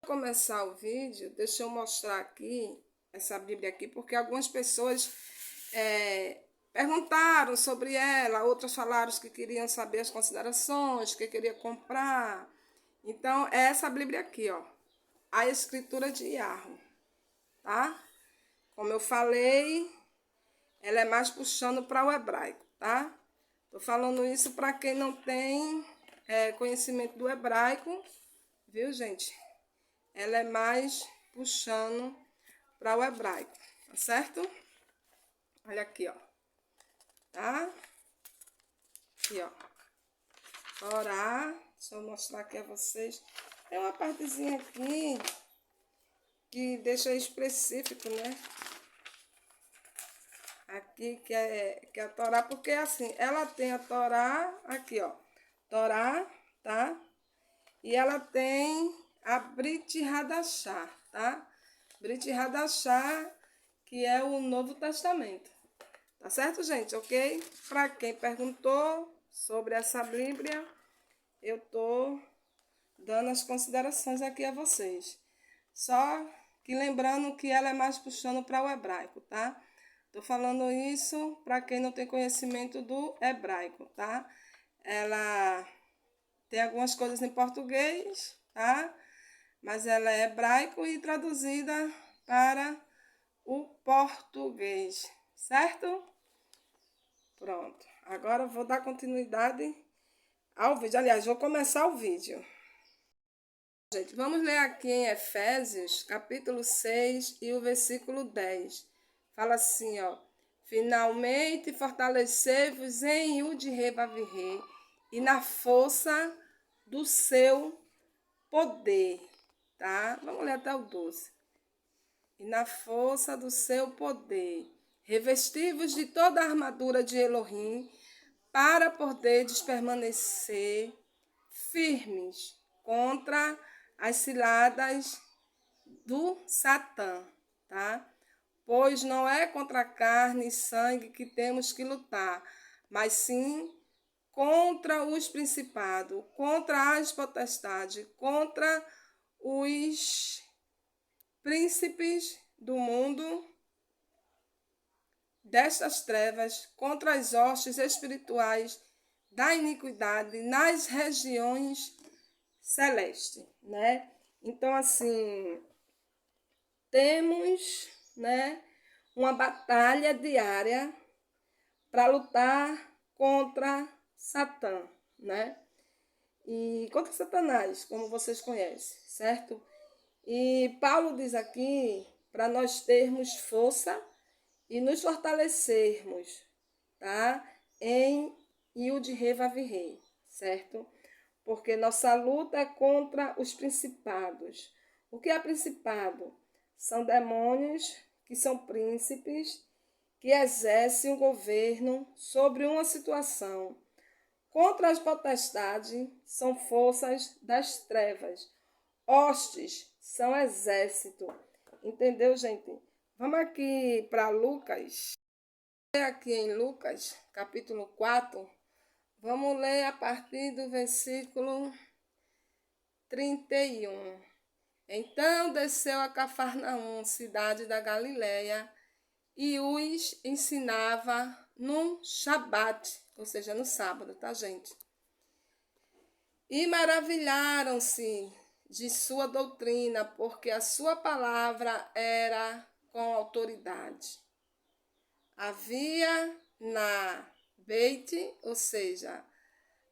Começar o vídeo, deixa eu mostrar aqui essa Bíblia aqui, porque algumas pessoas perguntaram sobre ela, outras falaram que queriam saber as considerações, que queria comprar. Então, é essa Bíblia aqui, ó, a Escritura de Yarro, tá? Como eu falei, ela é mais puxando para o hebraico, tá? Tô falando isso para quem não tem conhecimento do hebraico, viu, gente? Ela é mais puxando para o hebraico, tá certo? Olha aqui, ó. Tá? Aqui, ó. Torá. Deixa eu mostrar aqui a vocês. Tem uma partezinha aqui que deixa específico, né? Aqui que é a Torá, porque assim, ela tem a Torá, aqui, ó. Torá, tá? E ela tem a Brit Hadashah, tá? Brit Hadashah, que é o Novo Testamento. Tá certo, gente? Ok? Para quem perguntou sobre essa Bíblia, eu tô dando as considerações aqui a vocês. Só que lembrando que ela é mais puxando para o hebraico, tá? Tô falando isso para quem não tem conhecimento do hebraico, tá? Ela tem algumas coisas em português, tá? Mas ela é hebraico e traduzida para o português, certo? Pronto. Agora eu vou dar continuidade ao vídeo. Aliás, vou começar o vídeo. Gente, vamos ler aqui em Efésios, capítulo 6 e o versículo 10. Fala assim, ó. Finalmente fortalecei-vos em Yud-Hê-Vav-Hê e na força do seu poder, tá? Vamos ler até o 12. E na força do seu poder, revesti-vos de toda a armadura de Elohim, para poderdes permanecer firmes contra as ciladas do Satã, tá? Pois não é contra carne e sangue que temos que lutar, mas sim contra os principados, contra as potestades, contra os príncipes do mundo destas trevas, contra as hostes espirituais da iniquidade nas regiões celestes, né? Então, assim, temos, né, uma batalha diária para lutar contra Satã, né? E contra Satanás, como vocês conhecem, certo? E Paulo diz aqui para nós termos força e nos fortalecermos, tá? Em Yud-Hê-Vav-Hê, certo? Porque nossa luta é contra os principados. O que é principado? São demônios que são príncipes que exercem o governo sobre uma situação. Contra as potestades são forças das trevas. Hostes são exército. Entendeu, gente? Vamos aqui para Lucas. Aqui em Lucas, capítulo 4. Vamos ler a partir do versículo 31. Então desceu a Cafarnaum, cidade da Galileia, e os ensinava no Shabat, ou seja, no sábado, tá, gente? E maravilharam-se de sua doutrina, porque a sua palavra era com autoridade. Havia na Beit, ou seja,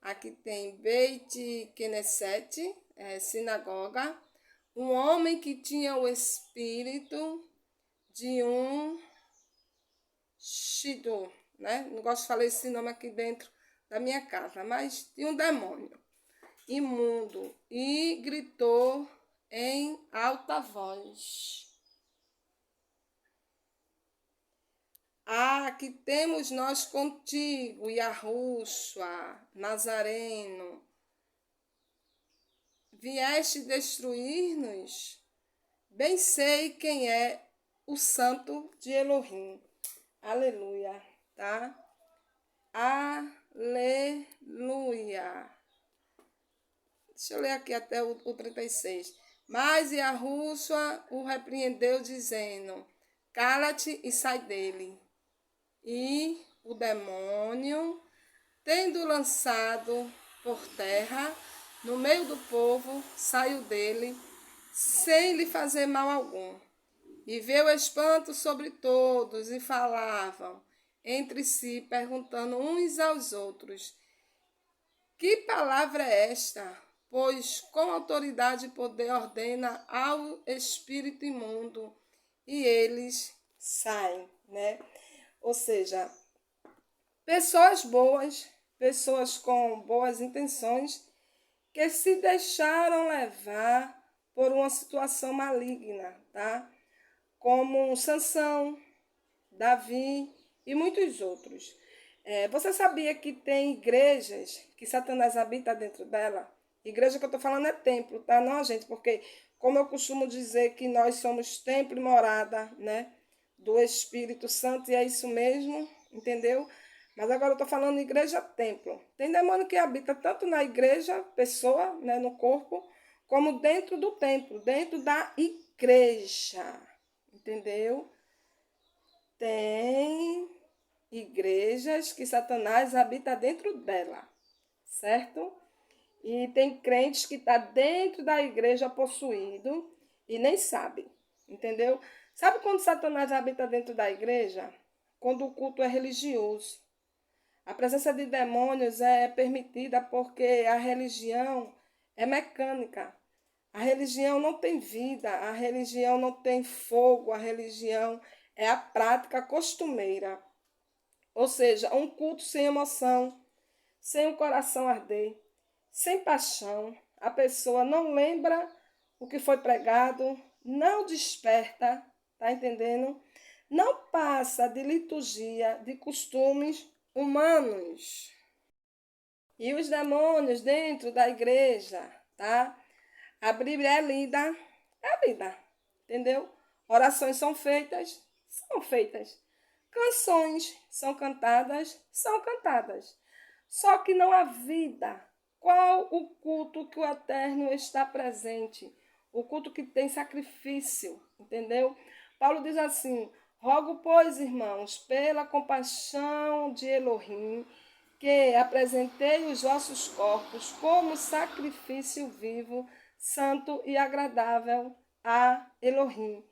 aqui tem Beit Knesset, sinagoga, um homem que tinha o espírito de um Shidu, né? Não gosto de falar esse nome aqui dentro da minha casa, mas de um demônio imundo, e gritou em alta voz: Ah, que temos nós contigo, Yahushua, Nazareno? Vieste destruir-nos? Bem sei quem é o santo de Elohim. Aleluia, tá? Aleluia. Deixa eu ler aqui até o 36. Mas Yahushua o repreendeu, dizendo: cala-te e sai dele. E o demônio, tendo lançado por terra, no meio do povo, saiu dele, sem lhe fazer mal algum. E veio espanto sobre todos, e falavam entre si, perguntando uns aos outros: que palavra é esta? Pois com autoridade e poder ordena ao espírito imundo, e eles saem, né? Ou seja, pessoas boas, pessoas com boas intenções, que se deixaram levar por uma situação maligna, tá? Como Sansão, Davi e muitos outros. Você sabia que tem igrejas que Satanás habita dentro dela? Igreja que eu estou falando é templo, tá? Não, gente, porque como eu costumo dizer que nós somos templo e morada, né? Do Espírito Santo, e é isso mesmo, entendeu? Mas agora eu estou falando igreja templo. Tem demônio que habita tanto na igreja, pessoa, né, no corpo, como dentro do templo, dentro da igreja, entendeu? Tem igrejas que Satanás habita dentro dela, certo? E tem crentes que está dentro da igreja possuído e nem sabe, entendeu? Sabe quando Satanás habita dentro da igreja? Quando o culto é religioso. A presença de demônios é permitida porque a religião é mecânica. A religião não tem vida, a religião não tem fogo, a religião é a prática costumeira. Ou seja, um culto sem emoção, sem o coração arder, sem paixão. A pessoa não lembra o que foi pregado, não desperta, tá entendendo? Não passa de liturgia, de costumes humanos. E os demônios dentro da igreja, tá? A Bíblia é lida, entendeu? Orações são feitas, são feitas. Canções são cantadas. Só que não há vida. Qual o culto que o Eterno está presente? O culto que tem sacrifício, entendeu? Paulo diz assim: rogo, pois, irmãos, pela compaixão de Elohim, que apresentei os vossos corpos como sacrifício vivo, santo e agradável a Elohim,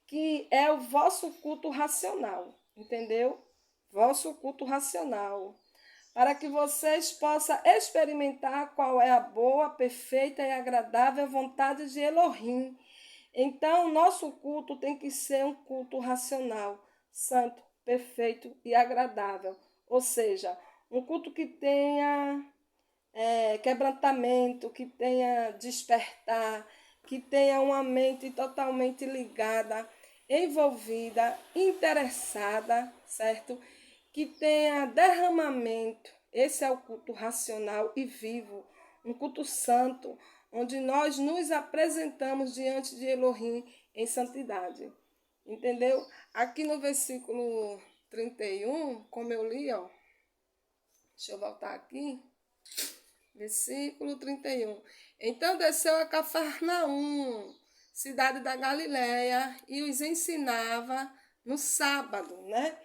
que é o vosso culto racional, entendeu? Vosso culto racional, para que vocês possam experimentar qual é a boa, perfeita e agradável vontade de Elohim. Então, nosso culto tem que ser um culto racional, santo, perfeito e agradável. Ou seja, um culto que tenha quebrantamento, que tenha despertar, que tenha uma mente totalmente ligada, envolvida, interessada, certo? Que tenha derramamento. Esse é o culto racional e vivo, um culto santo, onde nós nos apresentamos diante de Elohim em santidade. Entendeu? Aqui no versículo 31, como eu li, ó, deixa eu voltar aqui. Versículo 31. Então desceu a Cafarnaum, cidade da Galiléia, e os ensinava no sábado, né?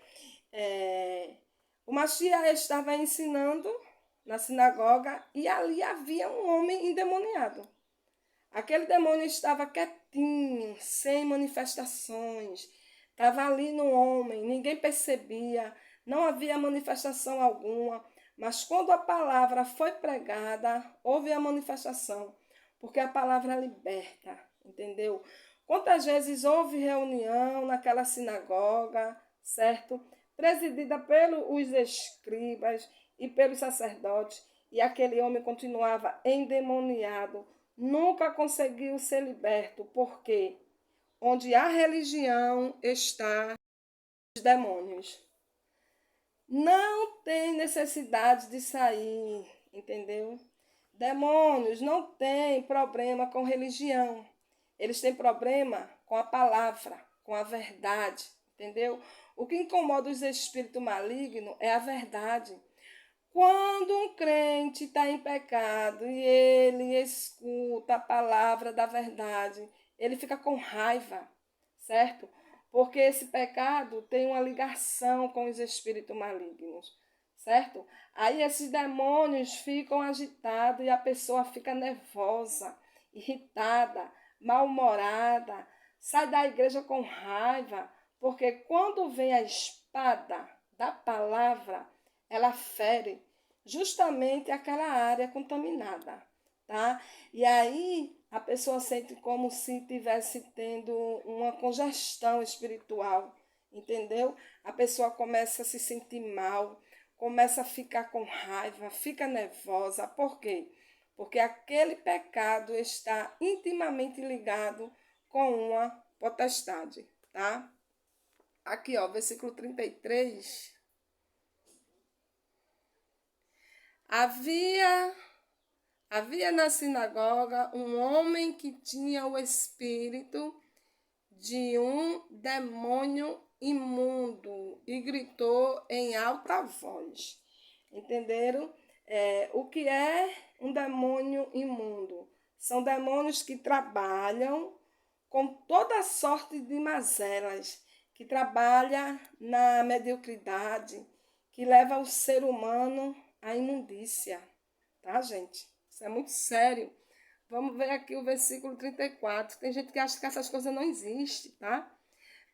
O Mashiach estava ensinando na sinagoga e ali havia um homem endemoniado. Aquele demônio estava quietinho, sem manifestações. Estava ali no homem, ninguém percebia, não havia manifestação alguma. Mas quando a palavra foi pregada, houve a manifestação, porque a palavra liberta, entendeu? Quantas vezes houve reunião naquela sinagoga, certo? Presidida pelos escribas e pelos sacerdotes, e aquele homem continuava endemoniado, nunca conseguiu ser liberto, porque onde a religião está, os demônios. Não tem necessidade de sair, entendeu? Demônios não têm problema com religião. Eles têm problema com a palavra, com a verdade, entendeu? O que incomoda os espíritos malignos é a verdade. Quando um crente está em pecado e ele escuta a palavra da verdade, ele fica com raiva, certo? Porque esse pecado tem uma ligação com os espíritos malignos, certo? Aí esses demônios ficam agitados e a pessoa fica nervosa, irritada, mal-humorada, sai da igreja com raiva, porque quando vem a espada da palavra, ela fere justamente aquela área contaminada, tá? E aí a pessoa sente como se tivesse tendo uma congestão espiritual, entendeu? A pessoa começa a se sentir mal, começa a ficar com raiva, fica nervosa. Por quê? Porque aquele pecado está intimamente ligado com uma potestade, tá? Aqui, ó, versículo 33. Havia na sinagoga um homem que tinha o espírito de um demônio imundo e gritou em alta voz. Entenderam? O que é um demônio imundo? São demônios que trabalham com toda sorte de mazelas, que trabalha na mediocridade, que leva o ser humano à imundícia, tá, gente? Isso é muito sério. Vamos ver aqui o versículo 34. Tem gente que acha que essas coisas não existem, tá?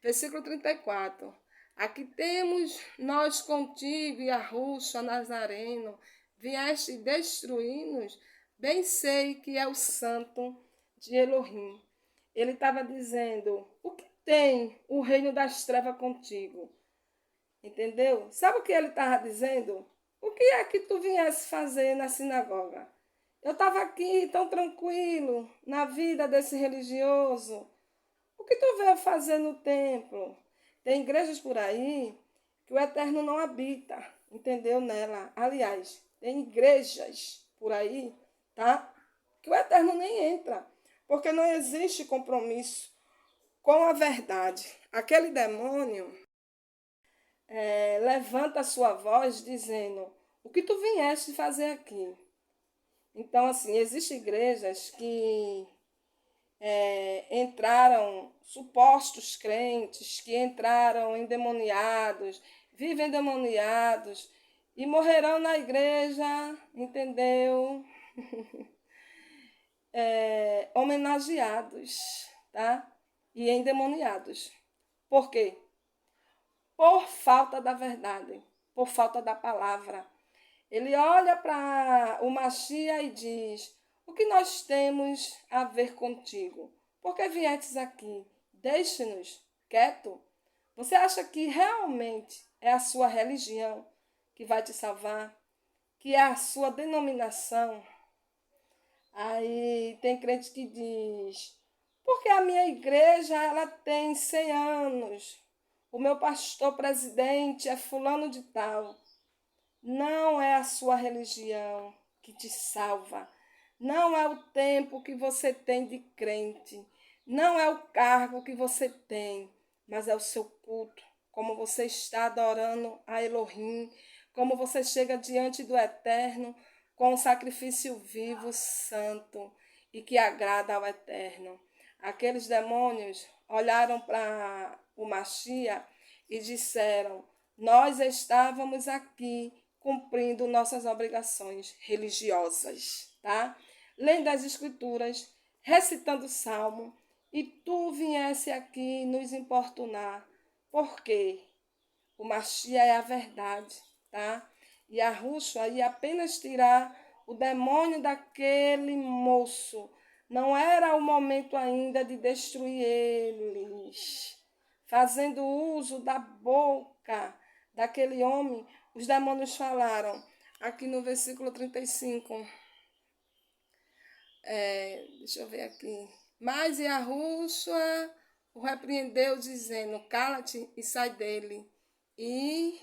Versículo 34. Aqui temos nós contigo e a Ruxa Nazareno, vieste destruir-nos, bem sei que é o santo de Elohim. Ele estava dizendo, o que tem o reino das trevas contigo? Entendeu? Sabe o que ele estava dizendo? O que é que tu viesse fazer na sinagoga? Eu estava aqui tão tranquilo na vida desse religioso. O que tu veio fazer no templo? Tem igrejas por aí que o Eterno não habita, entendeu? Nela. Aliás, tem igrejas por aí, tá? Que o Eterno nem entra, porque não existe compromisso com a verdade. Aquele demônio levanta a sua voz dizendo, o que tu vieste fazer aqui? Então, assim, existem igrejas que entraram supostos crentes, que entraram endemoniados, vivem endemoniados e morrerão na igreja, entendeu? Homenageados, tá? E endemoniados. Por quê? Por falta da verdade, por falta da palavra. Ele olha para o Machia e diz, o que nós temos a ver contigo? Por que viestes aqui? Deixe-nos quieto. Você acha que realmente é a sua religião que vai te salvar? Que é a sua denominação? Aí tem crente que diz, porque a minha igreja ela tem 100 anos. O meu pastor presidente é fulano de tal. Não é a sua religião que te salva. Não é o tempo que você tem de crente. Não é o cargo que você tem, mas é o seu culto. Como você está adorando a Elohim, como você chega diante do Eterno com um sacrifício vivo, santo e que agrada ao Eterno. Aqueles demônios olharam para o Machia e disseram, nós estávamos aqui cumprindo nossas obrigações religiosas, tá? Lendo as escrituras, recitando o salmo, e tu viesse aqui nos importunar, porque o Machia é a verdade, tá? E a Ruxa ia apenas tirar o demônio daquele moço. Não era o momento ainda de destruir eles. Fazendo uso da boca daquele homem, os demônios falaram. Aqui no versículo 35. Deixa eu ver aqui. Mas Yahushua o repreendeu, dizendo, cala-te e sai dele. E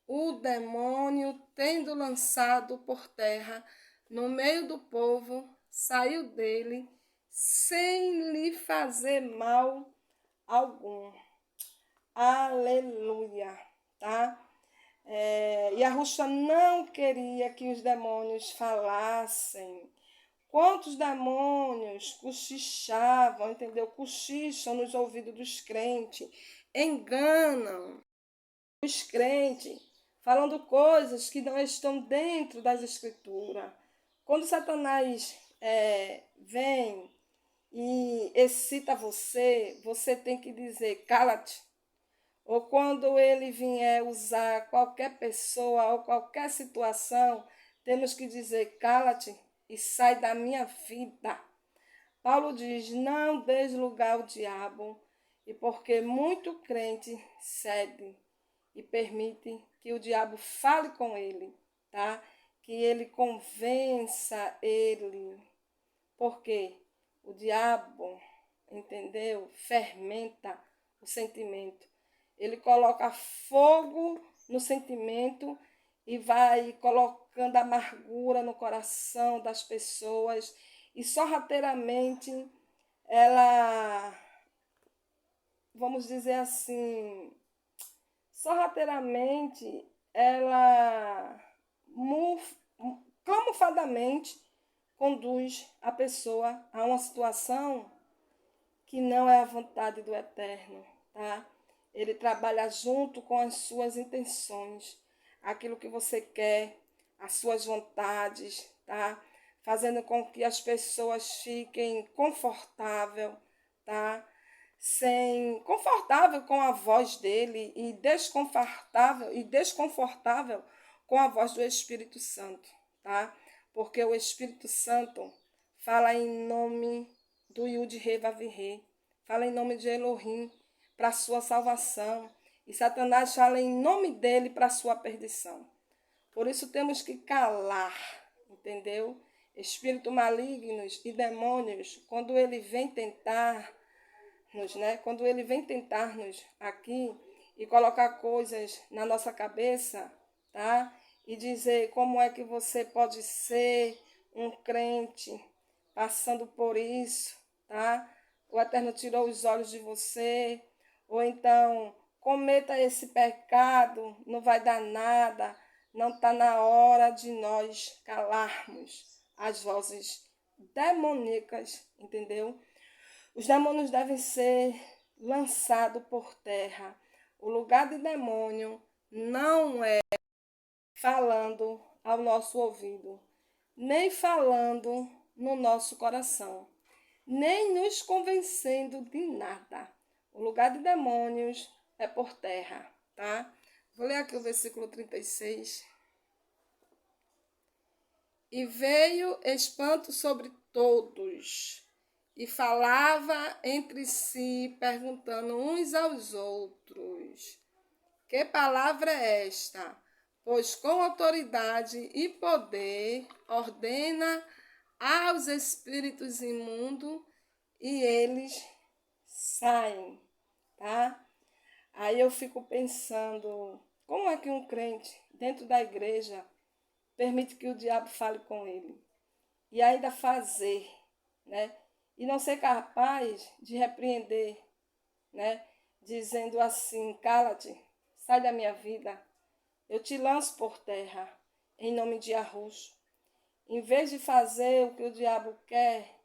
o demônio, tendo lançado por terra no meio do povo, saiu dele, sem lhe fazer mal algum. Aleluia, tá? E a Ruxa não queria que os demônios falassem. Quantos demônios cochichavam, entendeu? Cochicham nos ouvidos dos crentes, enganam os crentes, falando coisas que não estão dentro das escrituras. Quando Satanás vem e excita você, você tem que dizer, cala-te. Ou quando ele vier usar qualquer pessoa ou qualquer situação, temos que dizer, cala-te e sai da minha vida. Paulo diz, não deis lugar ao diabo, e porque muito crente cede e permite que o diabo fale com ele, tá? Que ele convença ele. Porque o diabo, entendeu? Fermenta o sentimento. Ele coloca fogo no sentimento e vai colocando amargura no coração das pessoas. E sorrateiramente ela, vamos dizer assim, sorrateiramente ela camufladamente conduz a pessoa a uma situação que não é a vontade do Eterno, tá? Ele trabalha junto com as suas intenções, aquilo que você quer, as suas vontades, tá? Fazendo com que as pessoas fiquem confortável, tá? Confortável com a voz dele e desconfortável com a voz do Espírito Santo, tá? Porque o Espírito Santo fala em nome do Yud-Re-Vav-Re, fala em nome de Elohim para a sua salvação, e Satanás fala em nome dele para a sua perdição. Por isso temos que calar, entendeu? Espíritos malignos e demônios, quando ele vem tentar-nos, né? Quando ele vem tentar-nos aqui e colocar coisas na nossa cabeça, tá? E dizer como é que você pode ser um crente passando por isso, tá? O Eterno tirou os olhos de você, ou então cometa esse pecado, não vai dar nada, não está na hora de nós calarmos as vozes demoníacas, entendeu? Os demônios devem ser lançados por terra. O lugar de demônio não é falando ao nosso ouvido, nem falando no nosso coração, nem nos convencendo de nada. O lugar de demônios é por terra, tá? Vou ler aqui o versículo 36. E veio espanto sobre todos, e falava entre si, perguntando uns aos outros: que palavra é esta? Pois com autoridade e poder ordena aos espíritos imundos e eles saem, tá? Aí eu fico pensando, como é que um crente dentro da igreja permite que o diabo fale com ele e ainda fazer, né? E não ser capaz de repreender, né? Dizendo assim, cala-te, sai da minha vida, eu te lanço por terra, em nome de Yahushua. Em vez de fazer o que o diabo quer,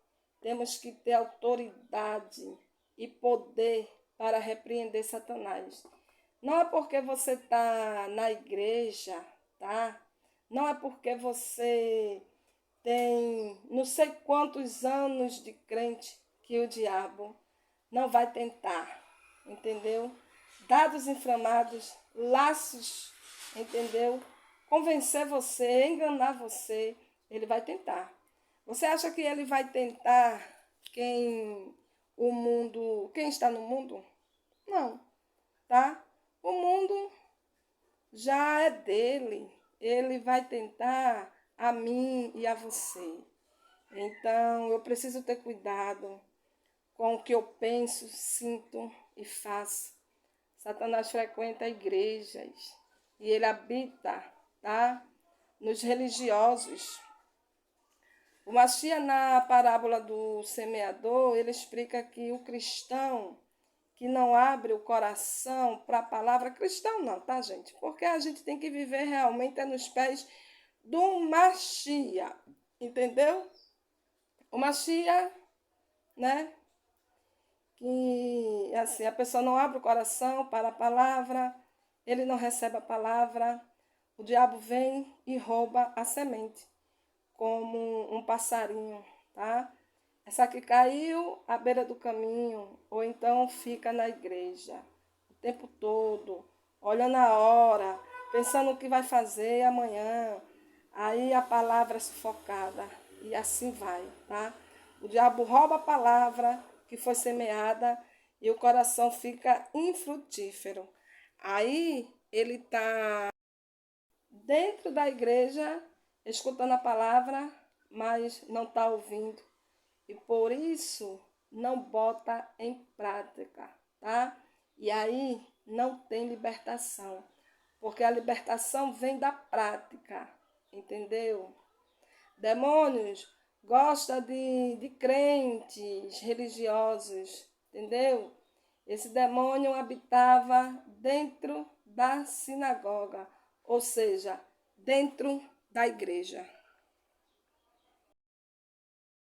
temos que ter autoridade e poder para repreender Satanás. Não é porque você está na igreja, tá? Não é porque você tem não sei quantos anos de crente que o diabo não vai tentar, entendeu? Dados inflamados, laços, entendeu? Convencer você, enganar você, ele vai tentar. Você acha que ele vai tentar quem está no mundo? Não, tá? O mundo já é dele. Ele vai tentar a mim e a você. Então, eu preciso ter cuidado com o que eu penso, sinto e faço. Satanás frequenta igrejas e ele habita, tá? Nos religiosos. O Mashiach, na parábola do semeador, ele explica que o cristão que não abre o coração para a palavra cristã, não, tá, gente? Porque a gente tem que viver realmente nos pés do Mashiach, entendeu? O Mashiach, né? Que assim, a pessoa não abre o coração para a palavra, ele não recebe a palavra, o diabo vem e rouba a semente, como um passarinho, tá? Essa que caiu à beira do caminho, ou então fica na igreja o tempo todo, olhando a hora, pensando o que vai fazer amanhã. Aí a palavra é sufocada e assim vai, tá? O diabo rouba a palavra que foi semeada e o coração fica infrutífero. Aí ele está dentro da igreja, escutando a palavra, mas não está ouvindo. E por isso não bota em prática, tá? E aí não tem libertação, porque a libertação vem da prática, entendeu? Demônios gostam de crentes religiosos, entendeu? Esse demônio habitava dentro da sinagoga, ou seja, dentro da igreja.